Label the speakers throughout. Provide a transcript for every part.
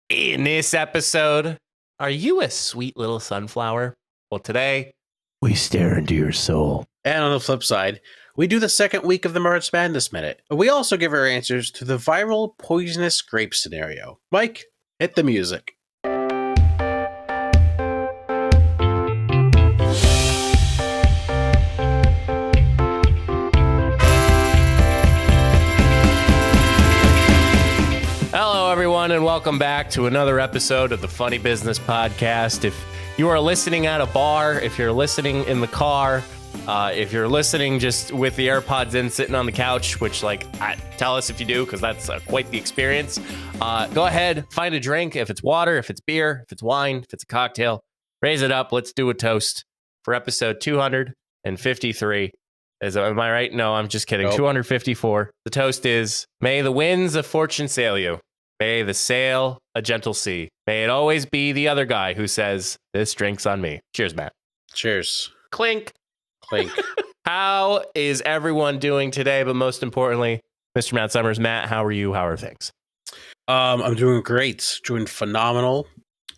Speaker 1: In this episode, are you a sweet little sunflower? Well, today, we stare into your soul.
Speaker 2: And on the flip side, we do the second week of the March Madness Minute. But we also give our answers to the viral poisonous grape scenario. Mike, hit the music.
Speaker 1: Hello, everyone, and welcome back to another episode of the Funny Business Podcast. If you are listening at a bar, if you're listening in the car, if you're listening just with the AirPods in, sitting on the couch, which, tell us if you do, because that's quite the experience. Go ahead, find a drink. If it's water, if it's beer, if it's wine, if it's a cocktail, raise it up. Let's do a toast for episode 253. Am I right? No, I'm just kidding. Nope. 254. The toast is, may the winds of fortune sail you. May the sail a gentle sea. May it always be the other guy who says, this drink's on me. Cheers, Matt.
Speaker 2: Cheers.
Speaker 1: Clink.
Speaker 2: Clink.
Speaker 1: How is everyone doing today? But most importantly, Mr. Matt Summers. Matt, how are you? How are things?
Speaker 2: I'm doing great. Doing phenomenal.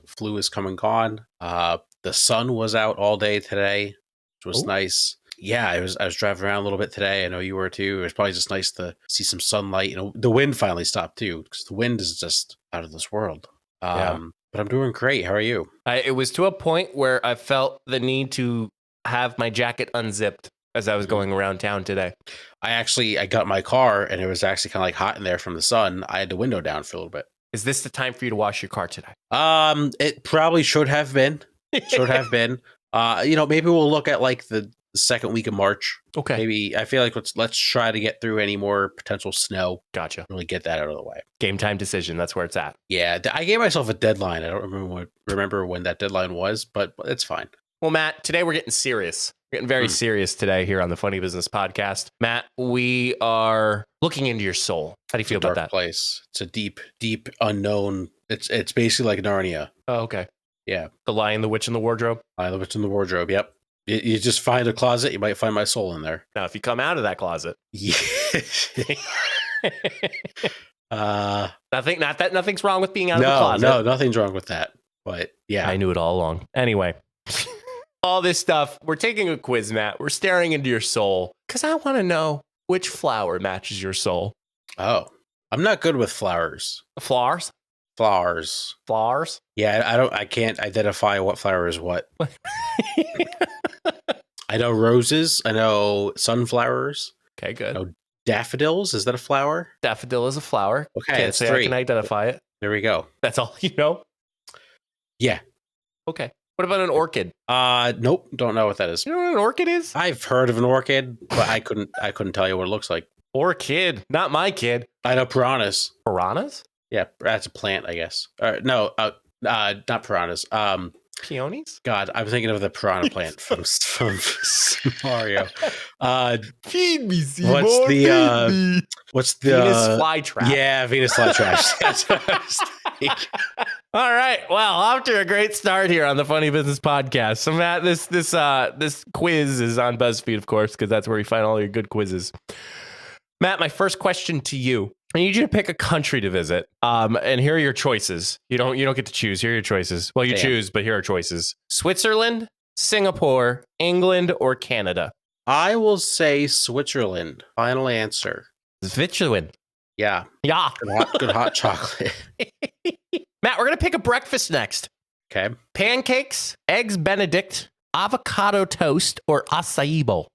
Speaker 2: Flu is come and gone. The sun was out all day today, which was nice. Yeah, I was driving around a little bit today. I know you were too. It was probably just nice to see some sunlight. The wind finally stopped too, because the wind is just out of this world. But I'm doing great. How are you?
Speaker 1: It was to a point where I felt the need to have my jacket unzipped as I was going around town today.
Speaker 2: I got my car and it was actually kind of like hot in there from the sun. I had the window down for a little bit.
Speaker 1: Is this the time for you to wash your car today?
Speaker 2: It probably should have been. Maybe we'll look at the second week of March.
Speaker 1: Okay.
Speaker 2: Maybe I feel like let's try to get through any more potential snow.
Speaker 1: Gotcha.
Speaker 2: Really get that out of the way.
Speaker 1: Game time decision. That's where it's at.
Speaker 2: Yeah, I gave myself a deadline. I don't remember when that deadline was, but it's fine.
Speaker 1: Well, Matt, today we're getting serious. We're getting very serious today here on the Funny Business Podcast. Matt, we are looking into your soul. How do you feel about that?
Speaker 2: Place. It's a deep, deep unknown. It's basically like Narnia.
Speaker 1: Oh, okay.
Speaker 2: Yeah.
Speaker 1: The Lion, the Witch, and the Wardrobe.
Speaker 2: Lion, the Witch, and the Wardrobe. Yep. You just find a closet, you might find my soul in there.
Speaker 1: Now, if you come out of that closet, nothing's wrong with being out of the closet.
Speaker 2: No, nothing's wrong with that. But yeah,
Speaker 1: I knew it all along. Anyway, all this stuff. We're taking a quiz, Matt. We're staring into your soul because I want to know which flower matches your soul.
Speaker 2: Oh, I'm not good with flowers.
Speaker 1: Flowers.
Speaker 2: Yeah, I can't identify what flower is what. I know roses. I know sunflowers.
Speaker 1: Okay, good.
Speaker 2: I know daffodils. Is that a flower?
Speaker 1: Daffodil is a flower.
Speaker 2: Okay,
Speaker 1: Can't say 3. I can identify it.
Speaker 2: There we go.
Speaker 1: That's all you know?
Speaker 2: Yeah.
Speaker 1: Okay. What about an orchid?
Speaker 2: Nope. Don't know what that is.
Speaker 1: You know what an orchid is?
Speaker 2: I've heard of an orchid, but I couldn't tell you what it looks like.
Speaker 1: Orchid, not my kid.
Speaker 2: I know piranhas.
Speaker 1: Piranhas?
Speaker 2: Yeah, that's a plant, I guess. No, not piranhas.
Speaker 1: Peonies?
Speaker 2: God, I'm thinking of the piranha plant from Mario.
Speaker 1: Feed me, Seymour.
Speaker 2: What's the
Speaker 1: Venus flytrap?
Speaker 2: Yeah, Venus flytrap. That's what I was thinking.
Speaker 1: All right. Well, off to a great start here on the Funny Business Podcast. So, Matt, this quiz is on BuzzFeed, of course, because that's where you find all your good quizzes. Matt, my first question to you. I need you to pick a country to visit. And here are your choices. You don't get to choose. Here are your choices. Well, you choose, but here are choices. Switzerland, Singapore, England, or Canada?
Speaker 2: I will say Switzerland. Final answer.
Speaker 1: Switzerland.
Speaker 2: Yeah.
Speaker 1: Yeah.
Speaker 2: Good hot chocolate.
Speaker 1: Matt, we're going to pick a breakfast next.
Speaker 2: Okay.
Speaker 1: Pancakes, eggs Benedict, avocado toast, or acai bowl?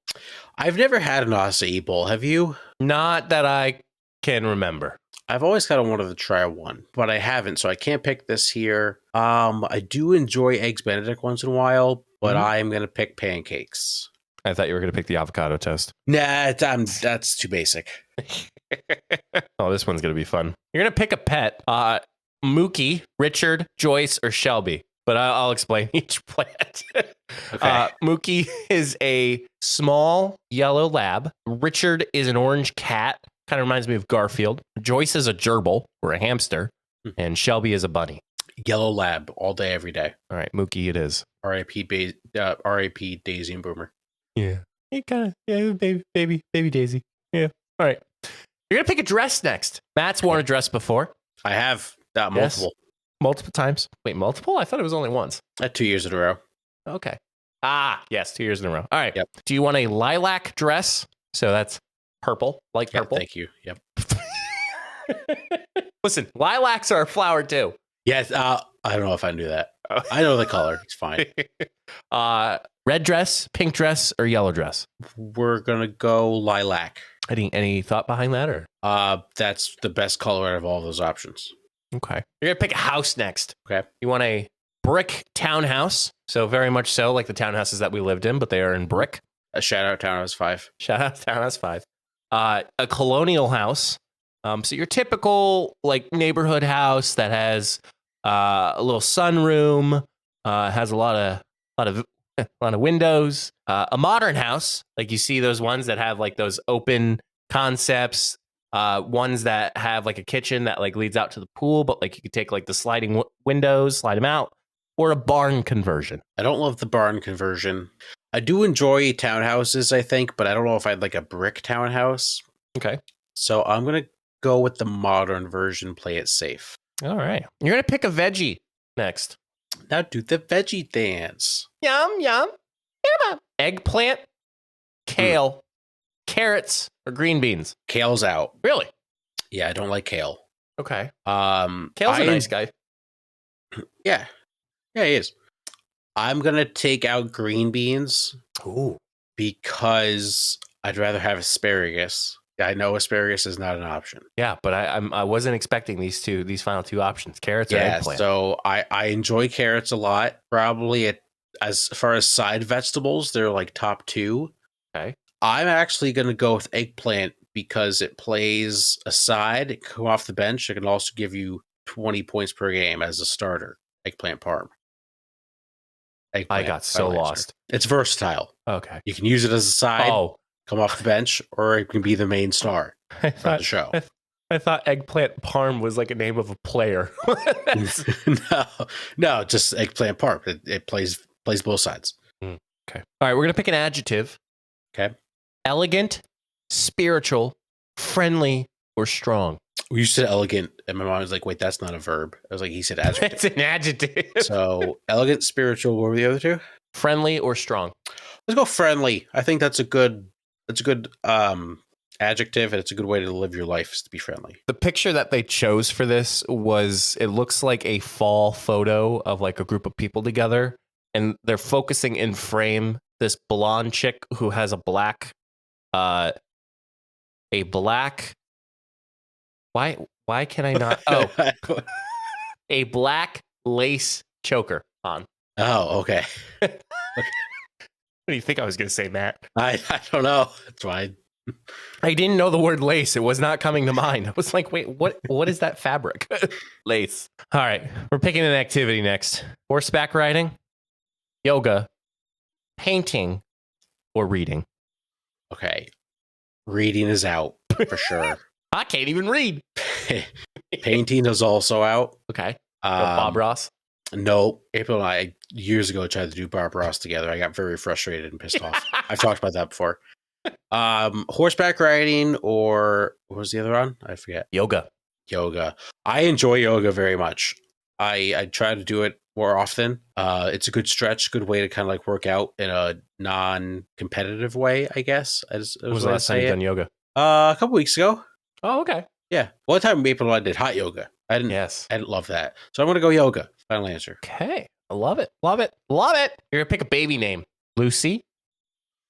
Speaker 2: I've never had an acai bowl. Have you?
Speaker 1: Not that I can remember.
Speaker 2: I've always kind of wanted to try one, but I haven't, so I can't pick this here. I do enjoy eggs Benedict once in a while, but I'm going to pick pancakes.
Speaker 1: I thought you were going to pick the avocado toast.
Speaker 2: Nah, that's too basic.
Speaker 1: Oh, this one's going to be fun. You're going to pick a pet. Mookie, Richard, Joyce, or Shelby. But I'll explain each plant.
Speaker 2: Okay.
Speaker 1: Mookie is a small yellow lab. Richard is an orange cat. Kind of reminds me of Garfield. Joyce is a gerbil or a hamster. And Shelby is a bunny.
Speaker 2: Yellow lab all day, every day.
Speaker 1: All right, Mookie it is.
Speaker 2: R.I.P. Daisy and Boomer.
Speaker 1: Yeah. Baby Daisy. Yeah. All right. You're going to pick a dress next. Matt's worn a dress before.
Speaker 2: I have multiple.
Speaker 1: Multiple times. Wait, multiple? I thought it was only once.
Speaker 2: 2 years in a row.
Speaker 1: Okay. Yes, 2 years in a row. All right.
Speaker 2: Yep.
Speaker 1: Do you want a lilac dress? So that's purple, light purple.
Speaker 2: Thank you. Yep.
Speaker 1: Listen, lilacs are a flower too.
Speaker 2: Yes. I don't know if I knew that. I know the color. It's fine.
Speaker 1: Red dress, pink dress, or yellow dress?
Speaker 2: We're gonna go lilac.
Speaker 1: Any thought behind that, or?
Speaker 2: That's the best color out of all those options.
Speaker 1: Okay. You're gonna pick a house next.
Speaker 2: Okay.
Speaker 1: You want a brick townhouse. So very much so like the townhouses that we lived in, but they are in brick.
Speaker 2: A shout out Townhouse 5.
Speaker 1: Shout out Townhouse 5. A colonial house. So your typical like neighborhood house that has a little sunroom, has a lot of windows. A modern house, like you see those ones that have like those open concepts. Ones that have like a kitchen that like leads out to the pool, but like you could take like the sliding windows, slide them out, or a barn conversion.
Speaker 2: I don't love the barn conversion. I do enjoy townhouses, I think, but I don't know if I'd like a brick townhouse.
Speaker 1: Okay.
Speaker 2: So I'm going to go with the modern version, play it safe.
Speaker 1: All right. You're going to pick a veggie next.
Speaker 2: Now do the veggie dance.
Speaker 1: Yum, yum. Eggplant, kale, carrots, or green beans?
Speaker 2: Kale's out.
Speaker 1: Really?
Speaker 2: Yeah, I don't like kale.
Speaker 1: Okay.
Speaker 2: Kale's
Speaker 1: a nice guy.
Speaker 2: Yeah. Yeah, he is. I'm going to take out green beans.
Speaker 1: Ooh.
Speaker 2: Because I'd rather have asparagus. I know asparagus is not an option.
Speaker 1: Yeah, but I wasn't expecting these final two options, carrots or eggplant.
Speaker 2: So I enjoy carrots a lot. Probably as far as side vegetables, they're like top 2.
Speaker 1: Okay.
Speaker 2: I'm actually going to go with eggplant because it plays a side. It can come off the bench. It can also give you 20 points per game as a starter. Eggplant parm.
Speaker 1: I got so lost.
Speaker 2: It's versatile.
Speaker 1: Okay.
Speaker 2: You can use it as a side, come off the bench, or it can be the main star of the show.
Speaker 1: I thought eggplant parm was like a name of a player.
Speaker 2: No, just eggplant parm. It plays both sides.
Speaker 1: Okay. All right, we're going to pick an adjective.
Speaker 2: Okay.
Speaker 1: Elegant, spiritual, friendly, or strong.
Speaker 2: You said elegant, and my mom was like, wait, that's not a verb. I was like, he said adjective.
Speaker 1: It's an adjective.
Speaker 2: So elegant, spiritual, what were the other two?
Speaker 1: Friendly or strong?
Speaker 2: Let's go friendly. I think that's a good adjective, and it's a good way to live your life is to be friendly.
Speaker 1: The picture that they chose for this it looks like a fall photo of like a group of people together, and they're focusing in frame this blonde chick who has a black why can I not? Oh, a black lace choker on.
Speaker 2: Oh, okay.
Speaker 1: What do you think I was going to say, Matt?
Speaker 2: I don't know. That's fine.
Speaker 1: I didn't know the word lace. It was not coming to mind. I was like, wait, what is that fabric? Lace. All right. We're picking an activity next. Horseback riding, yoga, painting, or reading.
Speaker 2: Okay. Reading is out for sure.
Speaker 1: I can't even read.
Speaker 2: Painting is also out.
Speaker 1: Okay. Bob Ross?
Speaker 2: No. April and I, years ago, tried to do Bob Ross together. I got very frustrated and pissed off. I've talked about that before. Horseback riding, or what was the other one? I forget.
Speaker 1: Yoga.
Speaker 2: I enjoy yoga very much. I try to do it more often. It's a good stretch, good way to kind of like work out in a non-competitive way, I guess.
Speaker 1: When was the last time you done yoga?
Speaker 2: A couple weeks ago.
Speaker 1: Oh, okay.
Speaker 2: Yeah. One time April and I did hot yoga. I didn't love that. So I'm going to go yoga. Final answer.
Speaker 1: Okay. I love it. Love it. Love it. You're going to pick a baby name. Lucy,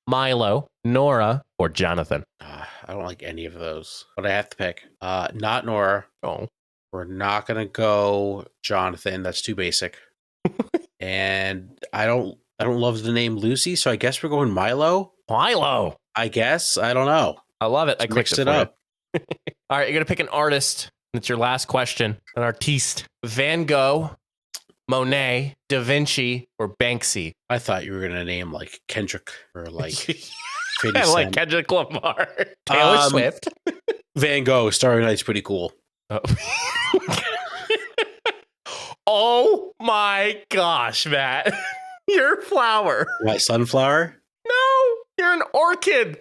Speaker 1: Milo, Nora, or Jonathan.
Speaker 2: I don't like any of those, but I have to pick. Not Nora.
Speaker 1: Oh.
Speaker 2: We're not going to go Jonathan. That's too basic. And I don't love the name Lucy, so I guess we're going Milo.
Speaker 1: Milo.
Speaker 2: I guess. I don't know.
Speaker 1: I love it. I
Speaker 2: mixed it up.
Speaker 1: All right, you're going to pick an artist. It's your last question. An artiste. Van Gogh, Monet, Da Vinci, or Banksy.
Speaker 2: I thought you were going to name like Kendrick or like 50
Speaker 1: I like Kendrick Lamar. Taylor Swift.
Speaker 2: Van Gogh, Starry Night's pretty cool.
Speaker 1: Oh. Oh my gosh, Matt. You're a flower.
Speaker 2: My sunflower?
Speaker 1: No, you're an orchid.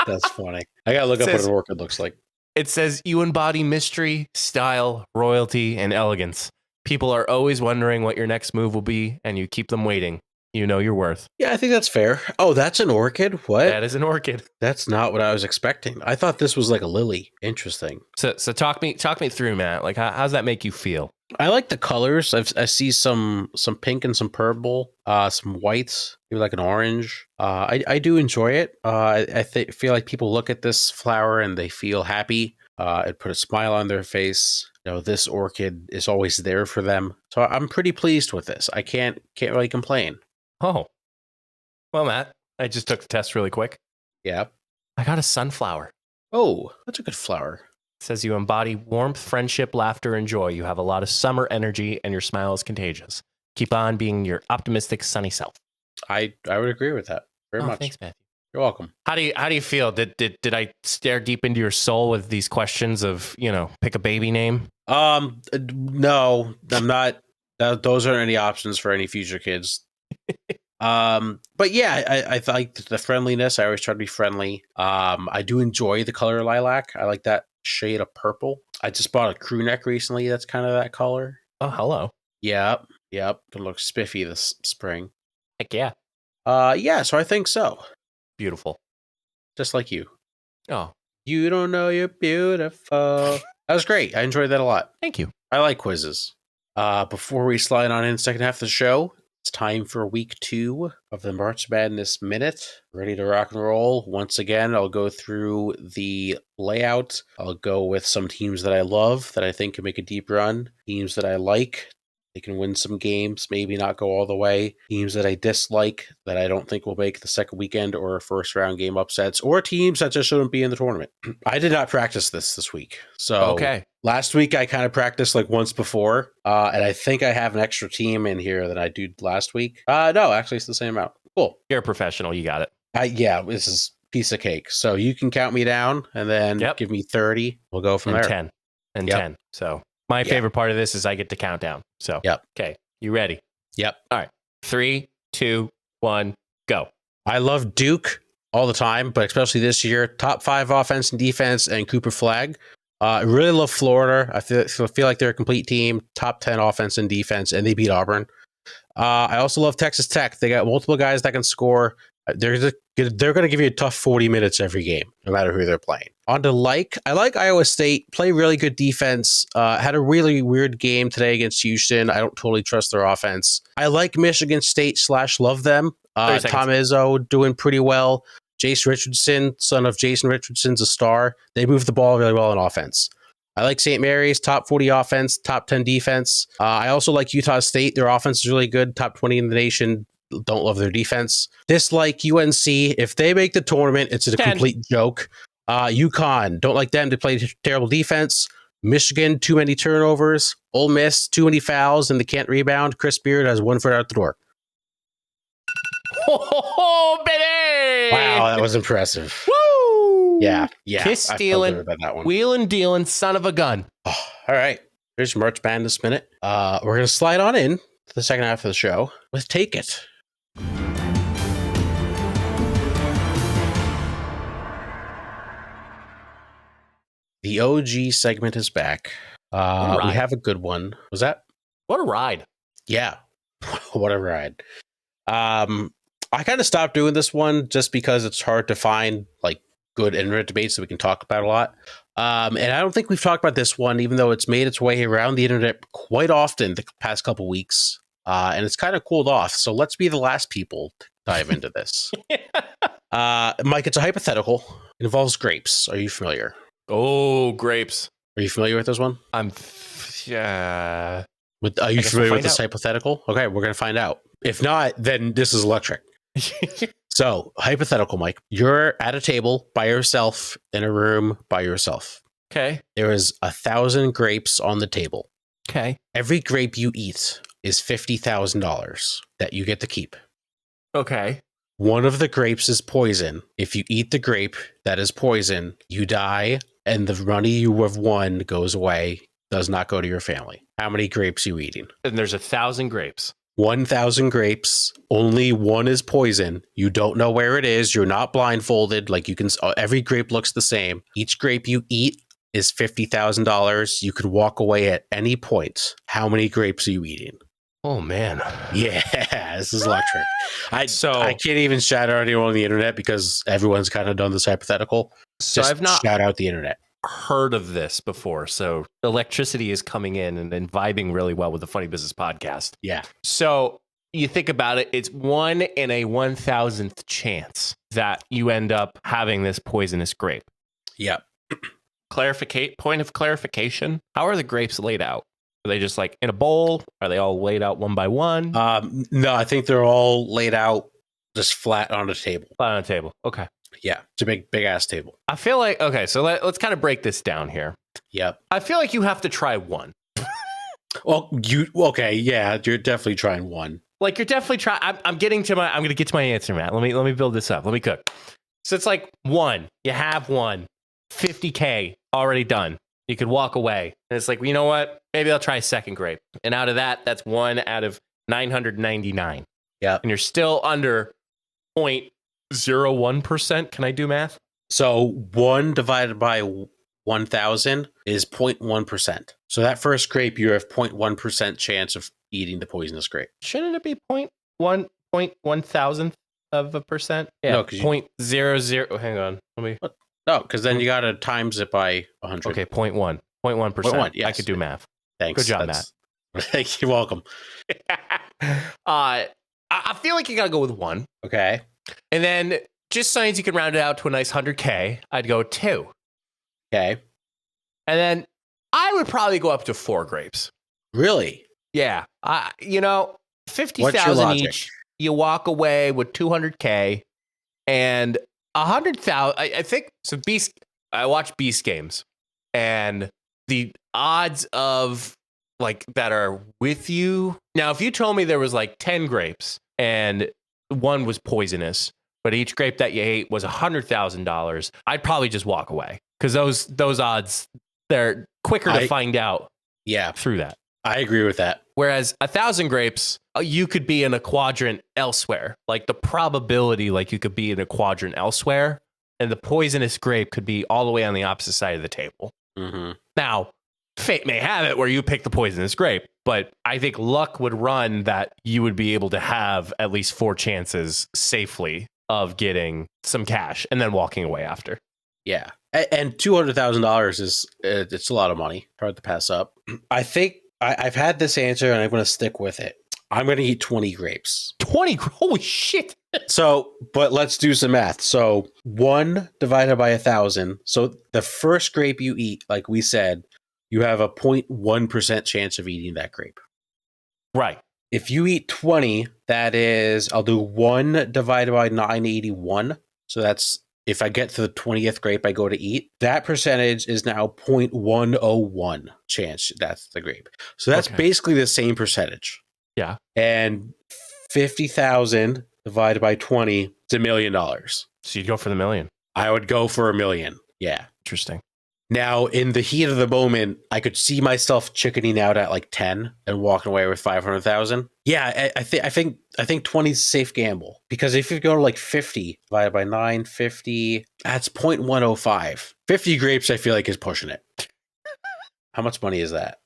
Speaker 2: That's funny. I gotta look up what an orchid looks like.
Speaker 1: It says you embody mystery, style, royalty, and elegance. People are always wondering what your next move will be, and you keep them waiting. You know your worth.
Speaker 2: Yeah, I think that's fair. Oh, that's an orchid? What?
Speaker 1: That is an orchid.
Speaker 2: That's not what I was expecting. I thought this was like a lily. Interesting.
Speaker 1: So talk me through, Matt. Like, how's that make you feel?
Speaker 2: I like the colors. I see some pink and some purple, some whites, maybe like an orange. I do enjoy it. Feel like people look at this flower and they feel happy. It put a smile on their face. You know, this orchid is always there for them. So I'm pretty pleased with this. I can't really complain.
Speaker 1: Oh, well, Matt, I just took the test really quick.
Speaker 2: Yeah.
Speaker 1: I got a sunflower.
Speaker 2: Oh, that's a good flower.
Speaker 1: It says you embody warmth, friendship, laughter, and joy. You have a lot of summer energy, and your smile is contagious. Keep on being your optimistic, sunny self.
Speaker 2: I would agree with that very much.
Speaker 1: Thanks, Matthew.
Speaker 2: You're welcome.
Speaker 1: How do you feel? Did I stare deep into your soul with these questions of, pick a baby name?
Speaker 2: No, I'm not. Those aren't any options for any future kids. But yeah, I like the friendliness. I always try to be friendly. I do enjoy the color lilac. I like that shade of purple. I just bought a crew neck recently that's kind of that color.
Speaker 1: Oh, hello.
Speaker 2: Yep. Gonna look spiffy this spring.
Speaker 1: Heck yeah.
Speaker 2: Yeah, so I think so.
Speaker 1: Beautiful.
Speaker 2: Just like you.
Speaker 1: Oh.
Speaker 2: You don't know you're beautiful. That was great. I enjoyed that a lot.
Speaker 1: Thank you.
Speaker 2: I like quizzes. Before we slide on in the second half of the show, it's time for week 2 of the March Madness Minute. Ready to rock and roll. Once again, I'll go through the layout. I'll go with some teams that I love that I think can make a deep run. Teams that I like. They can win some games, maybe not go all the way. Teams that I dislike that I don't think will make the second weekend or first round game upsets, or teams that just shouldn't be in the tournament. I did not practice this week. So
Speaker 1: okay.
Speaker 2: Last week I kind of practiced like once before, and I think I have an extra team in here than I did last week. No, actually it's the same amount. Cool.
Speaker 1: You're a professional. You got it.
Speaker 2: Yeah, this is piece of cake. So you can count me down and then give me 30. We'll go from there.
Speaker 1: 10. And 10. So my favorite part of this is I get to count down. So, okay. You ready?
Speaker 2: Yep.
Speaker 1: All right. 3, 2, 1, go.
Speaker 2: I love Duke all the time, but especially this year. Top 5 offense and defense and Cooper Flag. I really love Florida. I feel like they're a complete team. Top 10 offense and defense, and they beat Auburn. I also love Texas Tech. They got multiple guys that can score. They're going to give you a tough 40 minutes every game, no matter who they're playing. On to I like Iowa State. Play really good defense. Had a really weird game today against Houston. I don't totally trust their offense. I like Michigan State / love them. Tom Izzo doing pretty well. Jason Richardson, son of Jason Richardson's a star. They move the ball really well in offense. I like St. Mary's, top 40 offense, top 10 defense. I also like Utah State. Their offense is really good, top 20 in the nation. Don't love their defense. Dislike UNC. If they make the tournament, it's a complete joke. UConn, don't like them to play terrible defense. Michigan, too many turnovers. Ole Miss, too many fouls, and they can't rebound. Chris Beard has 1 foot out the door.
Speaker 1: Oh, baby!
Speaker 2: Wow, that was impressive.
Speaker 1: Woo!
Speaker 2: Yeah.
Speaker 1: Kiss stealing, wheeling dealing, son of a gun.
Speaker 2: Oh, all right. Here's March Madness Minute. We're going to slide on in to the second half of the show with Take It. The OG segment is back. We have a good one. Was that?
Speaker 1: What a ride.
Speaker 2: Yeah. What a ride. I kind of stopped doing this one just because it's hard to find like good internet debates that we can talk about a lot. And I don't think we've talked about this one, even though it's made its way around the internet quite often the past couple weeks. And it's kind of cooled off. So let's be the last people to dive into this. Mike, it's a hypothetical. It involves grapes. Are you familiar?
Speaker 1: Oh, grapes.
Speaker 2: Are you familiar with this one?
Speaker 1: Are
Speaker 2: you familiar with this hypothetical? Okay, we're going to find out. If not, then this is electric. So, hypothetical, Mike. You're at a table by yourself in a room by yourself.
Speaker 1: Okay.
Speaker 2: There is 1,000 grapes on the table.
Speaker 1: Okay.
Speaker 2: Every grape you eat is $50,000 that you get to keep.
Speaker 1: Okay.
Speaker 2: One of the grapes is poison. If you eat the grape that is poison, you die, and the money you have won goes away, does not go to your family. How many grapes are you eating?
Speaker 1: And there's 1,000 grapes.
Speaker 2: 1,000 grapes. Only one is poison. You don't know where it is. You're not blindfolded. Like every grape looks the same. Each grape you eat is $50,000. You could walk away at any point. How many grapes are you eating?
Speaker 1: Oh man.
Speaker 2: Yeah, this is electric. I
Speaker 1: So
Speaker 2: can't even shout out anyone on the internet because everyone's kind of done this hypothetical. Just
Speaker 1: I've not
Speaker 2: shout out the internet.
Speaker 1: heard of this before. So electricity is coming in and vibing really well with the Funny Business podcast.
Speaker 2: Yeah.
Speaker 1: So you think about it, it's 1 in a 1,000th chance that you end up having this poisonous grape.
Speaker 2: Yep.
Speaker 1: Point of clarification. How are the grapes laid out? Are they just like in a bowl? Are they all laid out one by one?
Speaker 2: No, I think they're all laid out just flat on a table.
Speaker 1: Flat on a table. Okay.
Speaker 2: Yeah. It's a big ass table.
Speaker 1: I feel like, okay, so let's kind of break this down here.
Speaker 2: Yep.
Speaker 1: I feel like you have to try one.
Speaker 2: Well, okay, yeah, you're definitely trying one.
Speaker 1: Like you're definitely trying. I'm going to get to my answer, Matt. Let me build this up. Let me cook. So it's like one, you have one, $50K already done. You could walk away. And it's like, well, you know what? Maybe I'll try a second grape. And out of that, that's 1 out of 999.
Speaker 2: Yeah.
Speaker 1: And you're still under 0.01%. Can I do math?
Speaker 2: So 1 divided by 1,000 is 0.1%. So that first grape, you have 0.1% chance of eating the poisonous grape.
Speaker 1: Shouldn't it be 0.1 of a percent? Yeah,
Speaker 2: no,
Speaker 1: 0.00. Hang on. Let me.
Speaker 2: No, because then you got to times it by 100.
Speaker 1: Okay, 0.1. 0.1%.
Speaker 2: Yes.
Speaker 1: I could do math.
Speaker 2: Thanks.
Speaker 1: Good job, Matt.
Speaker 2: Thank you. Welcome.
Speaker 1: I feel like you got to go with 1.
Speaker 2: Okay.
Speaker 1: And then just so you can round it out to a nice 100K, I'd go 2.
Speaker 2: Okay.
Speaker 1: And then I would probably go up to 4 grapes.
Speaker 2: Really?
Speaker 1: Yeah. 50,000 each. You walk away with 200K and 100,000. I think so. I watch Beast games, and the odds of like that are with you. Now, if you told me there was like 10 grapes and one was poisonous, but each grape that you ate was $100,000, I'd probably just walk away because those odds, they're quicker to find out.
Speaker 2: Yeah,
Speaker 1: through that.
Speaker 2: I agree with that.
Speaker 1: Whereas 1,000 grapes, you could be in a quadrant elsewhere. Like the probability, like you could be in a quadrant elsewhere, and the poisonous grape could be all the way on the opposite side of the table.
Speaker 2: Mm-hmm.
Speaker 1: Now, fate may have it where you pick the poisonous grape, but I think luck would run that you would be able to have at least 4 chances safely of getting some cash and then walking away after.
Speaker 2: Yeah. And $200,000 is it's a lot of money. Hard to pass up. I think I've had this answer and I'm going to stick with it. I'm going to eat 20 grapes.
Speaker 1: 20? Holy shit.
Speaker 2: So, but let's do some math. So 1 divided by 1,000. So the first grape you eat, like we said, you have a 0.1% chance of eating that grape.
Speaker 1: Right.
Speaker 2: If you eat 20, that is, I'll do 1 divided by 981. So that's, if I get to the 20th grape I go to eat, that percentage is now 0.101 chance that's the grape. So that's basically the same percentage.
Speaker 1: Yeah.
Speaker 2: And 50,000 divided by 20 is $1 million.
Speaker 1: So you'd go for the million.
Speaker 2: I would go for $1 million. Yeah.
Speaker 1: Interesting.
Speaker 2: Now, in the heat of the moment, I could see myself chickening out at like 10 and walking away with 500,000. Yeah, I think 20 is a safe gamble, because if you go to like 50 divided by 950, that's 0.105. 50 grapes, I feel like, is pushing it. How much money is that?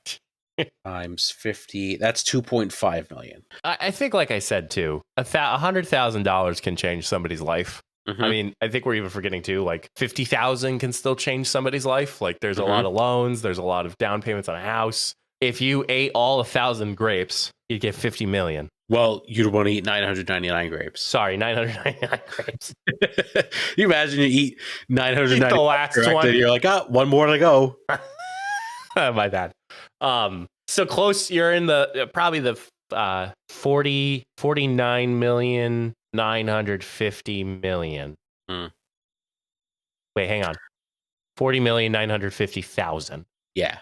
Speaker 2: Times 50, that's 2.5 million.
Speaker 1: I think, like I said, too, $100,000 can change somebody's life. Mm-hmm. I mean, I think we're even forgetting too, like 50,000 can still change somebody's life. Like there's a lot of loans. There's a lot of down payments on a house. If you ate all 1,000 grapes, you'd get 50 million.
Speaker 2: Well, you'd want to eat 999 grapes.
Speaker 1: Sorry, 999 grapes.
Speaker 2: You imagine you eat 999
Speaker 1: the last one.
Speaker 2: And you're like, one more to go.
Speaker 1: My bad. So close. You're in the probably the 49,950,000. Wait, hang on. 40,950,000.
Speaker 2: Yeah.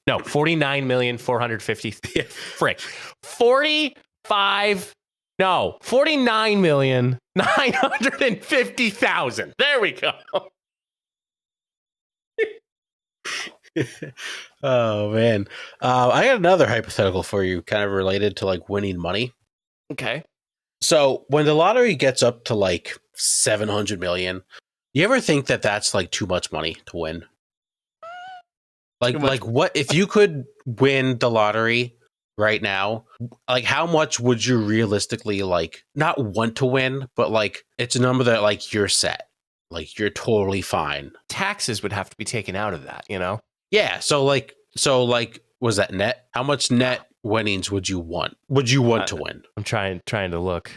Speaker 1: No, 49,450,000. Frick. 49,950,000. There we go.
Speaker 2: Oh man, I got another hypothetical for you, kind of related to like winning money.
Speaker 1: Okay.
Speaker 2: So when the lottery gets up to like 700 million, you ever think that that's like too much money to win? Like what if you could win the lottery right now? Like how much would you realistically like not want to win, but like it's a number that like you're set. Like you're totally fine.
Speaker 1: Taxes would have to be taken out of that, you know?
Speaker 2: Yeah. So was that net? How much net winnings would you want? Would you want to win?
Speaker 1: I'm trying to look.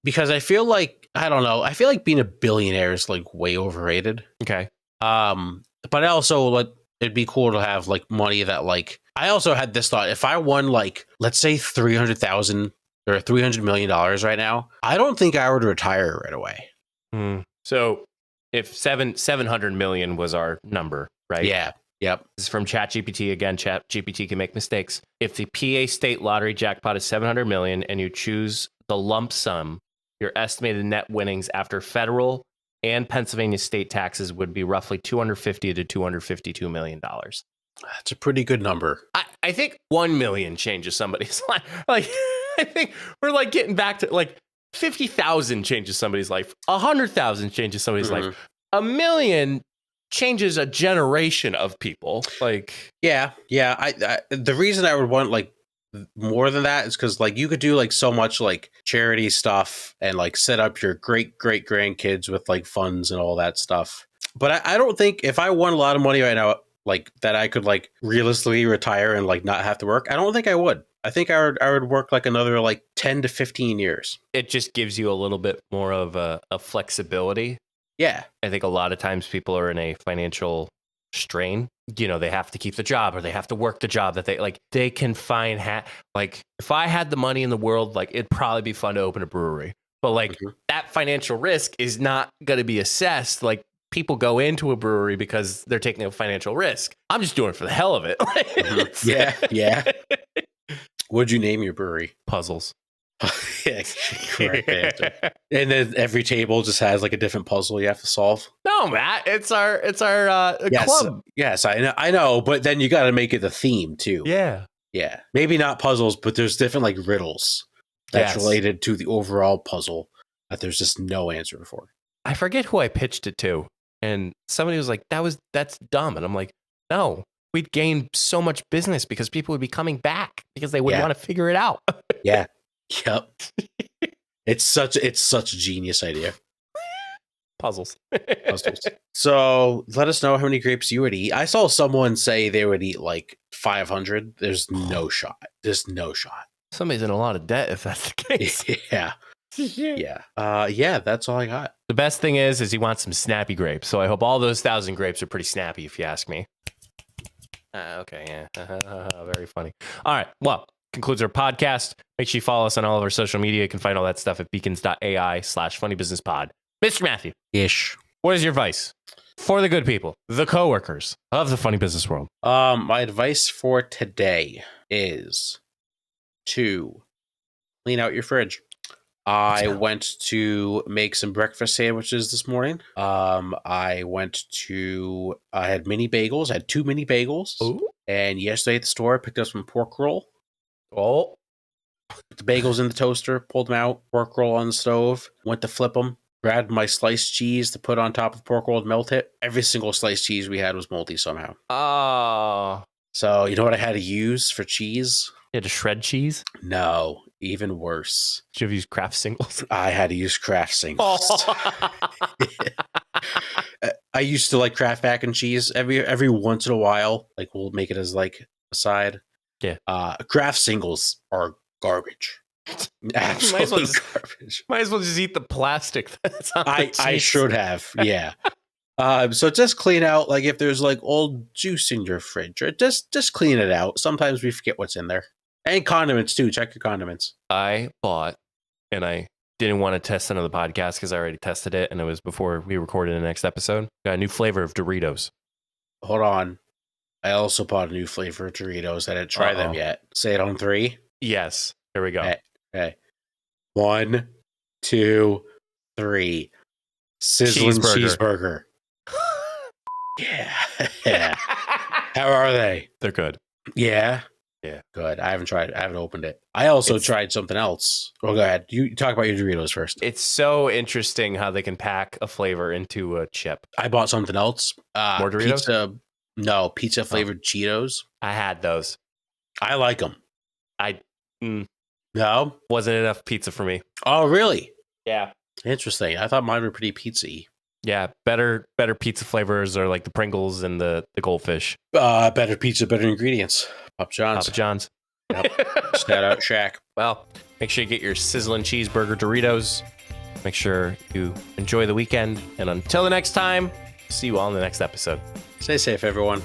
Speaker 2: Because I feel like I don't know. I feel like being a billionaire is like way overrated.
Speaker 1: Okay.
Speaker 2: But also like it'd be cool to have like money that like I also had this thought. If I won like let's say $300,000 or $300 million right now, I don't think I would retire right away.
Speaker 1: So if 700 million was our number, right?
Speaker 2: Yeah. Yep.
Speaker 1: This is from ChatGPT. Again, ChatGPT can make mistakes. If the PA state lottery jackpot is 700 million and you choose the lump sum, your estimated net winnings after federal and Pennsylvania state taxes would be roughly $250 to $252 million.
Speaker 2: That's a pretty good number.
Speaker 1: I think 1 million changes somebody's life. Like, I think we're like getting back to like 50,000 changes somebody's life. 100,000 changes somebody's life. 1 million changes a generation of people. Like,
Speaker 2: yeah. I the reason I would want like more than that is because like you could do like so much like charity stuff and like set up your great grandkids with like funds and all that stuff. But I don't think if I won a lot of money right now, like that I could like realistically retire and like not have to work. I don't think I would. I think I would work like another like 10 to 15 years.
Speaker 1: It just gives you a little bit more of a flexibility.
Speaker 2: Yeah.
Speaker 1: I think a lot of times people are in a financial strain. You know, they have to keep the job or they have to work the job that they can find. Like if I had the money in the world, like it'd probably be fun to open a brewery. But like that financial risk is not going to be assessed. Like people go into a brewery because they're taking a financial risk. I'm just doing it for the hell of it.
Speaker 2: Yeah. What'd you name your brewery?
Speaker 1: Puzzles.
Speaker 2: Yeah, correct answer. And then every table just has like a different puzzle you have to solve.
Speaker 1: No, Matt, it's our club.
Speaker 2: Yes, I know, but then you got to make it the theme too.
Speaker 1: Yeah.
Speaker 2: Maybe not puzzles, but there's different like riddles that's related to the overall puzzle that there's just no answer for.
Speaker 1: I forget who I pitched it to, and somebody was like, "That's dumb," and I'm like, "No, we'd gain so much business because people would be coming back because they would want to figure it out."
Speaker 2: Yeah. Yep. It's such a genius idea.
Speaker 1: Puzzles.
Speaker 2: So let us know how many grapes you would eat. I saw someone say they would eat like 500. There's no shot.
Speaker 1: Somebody's in a lot of debt if that's the case.
Speaker 2: Yeah. That's all I got.
Speaker 1: The best thing is he wants some snappy grapes. So I hope all those 1,000 grapes are pretty snappy, if you ask me. Okay, yeah. Very funny. All right, well, concludes our podcast. Make sure you follow us on all of our social media. You can find all that stuff at beacons.ai/funnybusinesspod. Mr. Matthew.
Speaker 2: Ish.
Speaker 1: What is your advice for the good people, the coworkers of the funny business world?
Speaker 2: My advice for today is to clean out your fridge. I went to make some breakfast sandwiches this morning. I had mini bagels. I had 2 mini bagels.
Speaker 1: Ooh.
Speaker 2: And yesterday at the store, I picked up some pork roll.
Speaker 1: Oh.
Speaker 2: Put the bagels in the toaster, pulled them out, pork roll on the stove, went to flip them, grabbed my sliced cheese to put on top of pork roll and melt it. Every single sliced cheese we had was moldy somehow.
Speaker 1: Oh.
Speaker 2: So you know what I had to use for cheese?
Speaker 1: You had to shred cheese?
Speaker 2: No, even worse.
Speaker 1: Did you have to use Kraft singles?
Speaker 2: I had to use Kraft singles. I used to like Kraft mac and cheese every once in a while. Like we'll make it as like a side.
Speaker 1: Yeah.
Speaker 2: Kraft singles are garbage. Absolutely garbage.
Speaker 1: Might as well just eat the plastic. That's
Speaker 2: I should have. Yeah. So just clean out like if there's like old juice in your fridge, or just clean it out. Sometimes we forget what's in there. And condiments too. Check your condiments.
Speaker 1: I bought, and I didn't want to test another podcast because I already tested it, and it was before we recorded the next episode. Got a new flavor of Doritos.
Speaker 2: Hold on. I also bought a new flavor of Doritos. I didn't try them yet. Say it on 3.
Speaker 1: Yes. Here we go.
Speaker 2: Okay. 1, 2, 3. Sizzling cheeseburger. Yeah. How are they?
Speaker 1: They're good.
Speaker 2: Yeah.
Speaker 1: Yeah.
Speaker 2: Good. I haven't tried it. I haven't opened it. I also tried something else. Oh, go ahead. You talk about your Doritos first.
Speaker 1: It's so interesting how they can pack a flavor into a chip.
Speaker 2: I bought something else.
Speaker 1: More Doritos?
Speaker 2: No, pizza flavored Cheetos.
Speaker 1: I had those.
Speaker 2: I like them. No?
Speaker 1: Wasn't enough pizza for me.
Speaker 2: Oh, really?
Speaker 1: Yeah.
Speaker 2: Interesting. I thought mine were pretty pizza-y.
Speaker 1: Yeah, better pizza flavors are like the Pringles and the Goldfish.
Speaker 2: Better pizza, better ingredients. Papa John's.
Speaker 1: Papa John's.
Speaker 2: Yep. Shout out Shaq.
Speaker 1: Well, make sure you get your sizzling cheeseburger Doritos. Make sure you enjoy the weekend. And until the next time, see you all in the next episode.
Speaker 2: Stay safe, everyone.